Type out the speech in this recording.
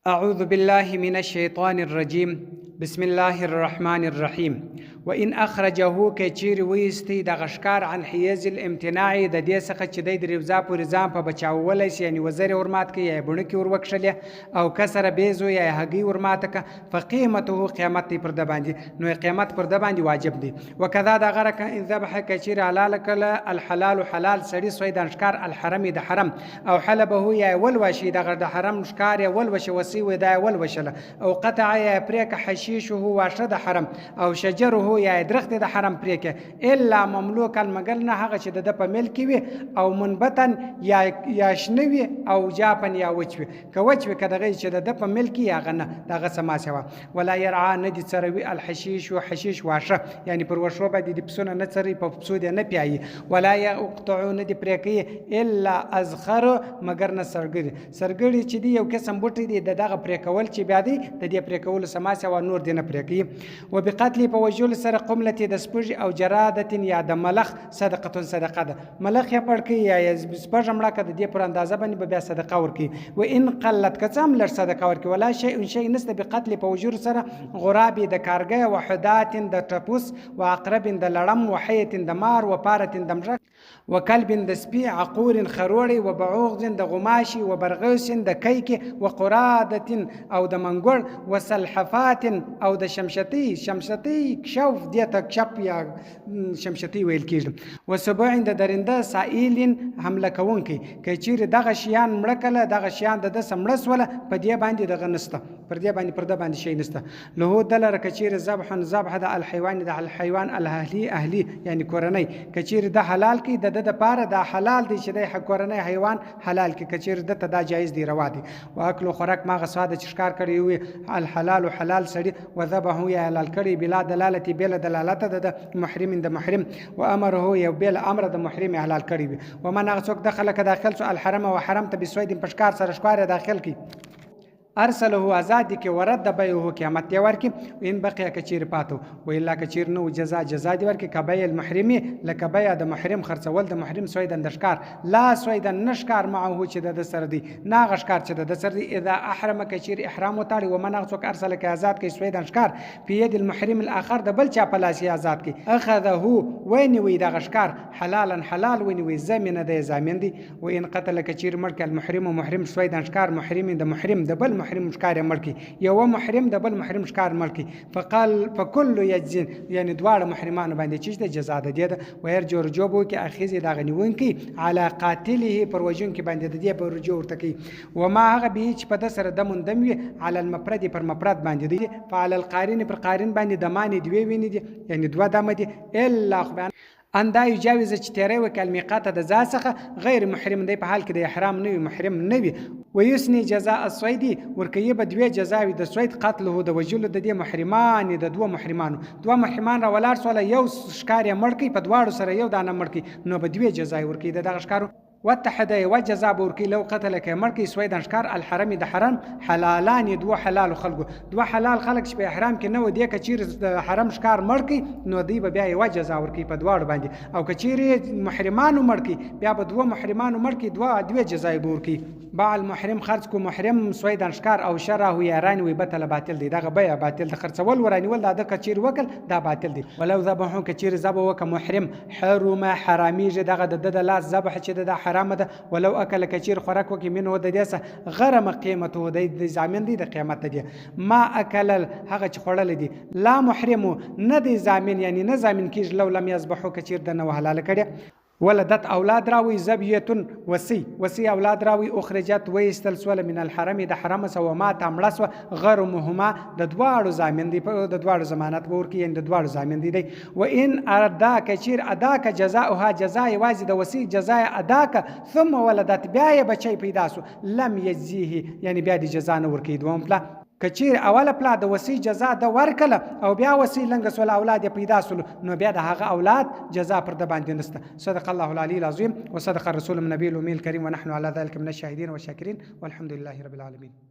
أعوذ بالله من الشيطان الرجيم بسم الله الرحمن الرحيم وإن أخرجه كچیر ویستی د غشکار عن حیز الامتناع د دې څخه چې د دریوزا پورې ځان په بچاولای شي یعنی وزر ورمات کې یا بڼکی وروکشلې او کسر بیزو یا هګي ورمات ک فقیمته قیامت پر د باندې نو قیامت پر د باندې واجب دی وکذا د غره ک ان ذبح کچیر حلال کله الحلال حلال سړی سوی د اشکار الحرم د حرم او حلبه یا ول وشي د حرم اشکار یا ول وشي وسی و دا ول وشله او قطع یا پریک حشیشه واشه د حرم او شجره یا درخت د حرم پریکه الا مملوک المگر نه هغه چې د په ملک وي او منبتن یا شنوي او جاپن یا وچوي کوچوي کدغه چې د په ملک یا غنه دغه سما سوا ولا يرعى ندي سروي الحشيش وحشيش واشه یعنی پر وشو باندې د پسونه نه سري په پسو دي نه پیایي ولا يقطعون دي پریکي الا ازخر مگر نه سرګړي چې دی یو قسم بوټي دی دغه پریکول چې بیا دی د دې پریکول سما سوا نور دی نه پریکي وبقتل په وجول سره قملتي د سپج او جرادت یا د ملخ صدقه ده ملخ یې پړکی یا سپج مړه کده دې پر اندازه باندې بیا صدقه ورکی و ان قلت کڅم لر صدقه ورکی ولا شيء نست بقتل په وجول سره غراب د کارګه وحدات د ټپوس واقرب د لړم وحیت د مار وپارت د مجک وكلب د سپي عقور خروړي وبعوغ د غماشي وبرغوس د کیک وقراده او د منګور وسلحفات او د شمشتي کشوف دیته کشپ یا شمشتي ویل کیږي وسبع د درنده سائلین حمله کوونکی کچیر دغه شیان مړه کله دغه شیان د سمړس ولا په دې باندې دغه نسته پر دې باندې شي نسته له دلر کچیر ذبح د الحيوان د الحيوان الاهلي یعنی کورنۍ کچیر د حلال کی د پاره د حلال دی چې د کورنۍ حیوان حلال کی کچیر د ته دا جایز دی روا دی واکل خوراک ما غصاده چشکار کړی وي الحلال حلال سړي وذبحه یا حلال کړی بلا دلالت بلا دلالت د محرم د محرم وامره یو بلا امر د محرم حلال کړی وي ومن غڅوک داخل سو الحرم وحرم ته بسوید پشکار سره شکار داخل کی ارسله آزاد کی ورد بيوه قیامت دی ورکی ان بقیا کچیر پاتو و الا کچیر نو جزاء دی ورکی کبای المحرمی لکبای د محرم خرڅول د محرم سویدن دشکار لا سویدن نشکار معه چې د سر دی ناغشکار چې د سر دی اذا احرم کچیر احرام وتاړي و منغ څوک ارسل کی آزاد کی سویدن شکار په ید المحرم الاخر د بل چا پلاسی آزاد کی اخذه وین وی د غشکار حلالا حلال وین وی زمینه د زامن دی و ان قتل کچیر مرک المحرم محرم سویدن شکار محرم د محرم د بل محرم شکار ملکی یو محرم د بل محرم شکار ملکی فقال فكل يجزن یعنی دواړه محرمان باندې چې د جزا ده دی وير جوړجوبو کې اخیزه دا غنیون کې علی قاتله پر وجون کې باندې د دې پر رجوع ورته کې و ما هغه به چې په د سره د مندم وي علی المفرد پر مفرد باندې دی فعل القارن پر قارن باندې د معنی دوی ویني دي یعنی دوه دمه دي الا خبان اندا یجاوز چې تیرې وکړ میقات د ځاسخه غیر محرم دی په حال کې د احرام نه محرم نه وي ويسني جزاء الصيد ورکیه بدوی جزاوی د صید قتله د وجل د دې محرمان د دوه محرمان را ولار سول یو شکار مړکی په دواړو سره یو دانه مړکی نو بدوی جزای ورکی دغه شکارو واتحد وجزا بوركي لو قتلك مركي سويدن شكار الحرم د حرم حلالان دو حلال خلقو دو حلال خلق شي په احرام کې نو دی کچیر د حرم شکار مرکي نو دی بیا وجزا ورکی په دواړو باندې او کچیر محرمانو مرکي بیا په دوه محرمانو مرکي دوه جزای بورکي با المحرم خرج کو محرم سويدن شکار او شره یاران وي بتل باطل دی دغه بیا باطل د خرڅول ورانی ول د کچیر وکل دا باطل دی ولو ذبحو کچیر ذبح وک محرم حرم حرامي دغه د لاس ذبح چې د حرام ده ولو اكل کچیر خوراک وکي منه د دې غرم قیمته د زامن دی د قیامت دی ما اكل هغه چې خړل دي لا محرم نه دی زامن یعنی نه زامن کیږي لو لم يذبحو کچیر د نو حلال کړي ولدت اولاد راوي زبيه وسي اولاد راوي اخرجت ويستلسل من الحرم د حرم سو ما تملس غرمهما د دواړو زامن دي د دواړو ضمانت ورکی د دواړو زامن دي وان اردا کچیر ادا ک جزاؤها جزاء واجد د وسي جزاء ادا ک ثم ولدت بیا بچي پیدا سو لم يجزيه یعنی بیا د جزاء نه ورکی دوم پلا کچیر اوله پلا د وسی جزا د ورکله او بیا وسی لنګ سول اولاد پیدا سول نو بیا د هغه اولاد جزا پر د باندې نسته صدق الله العلی العظیم وصدق الرسول النبي الامي الكريم ونحن على ذلك من الشاهدين والشاكرين والحمد لله رب العالمين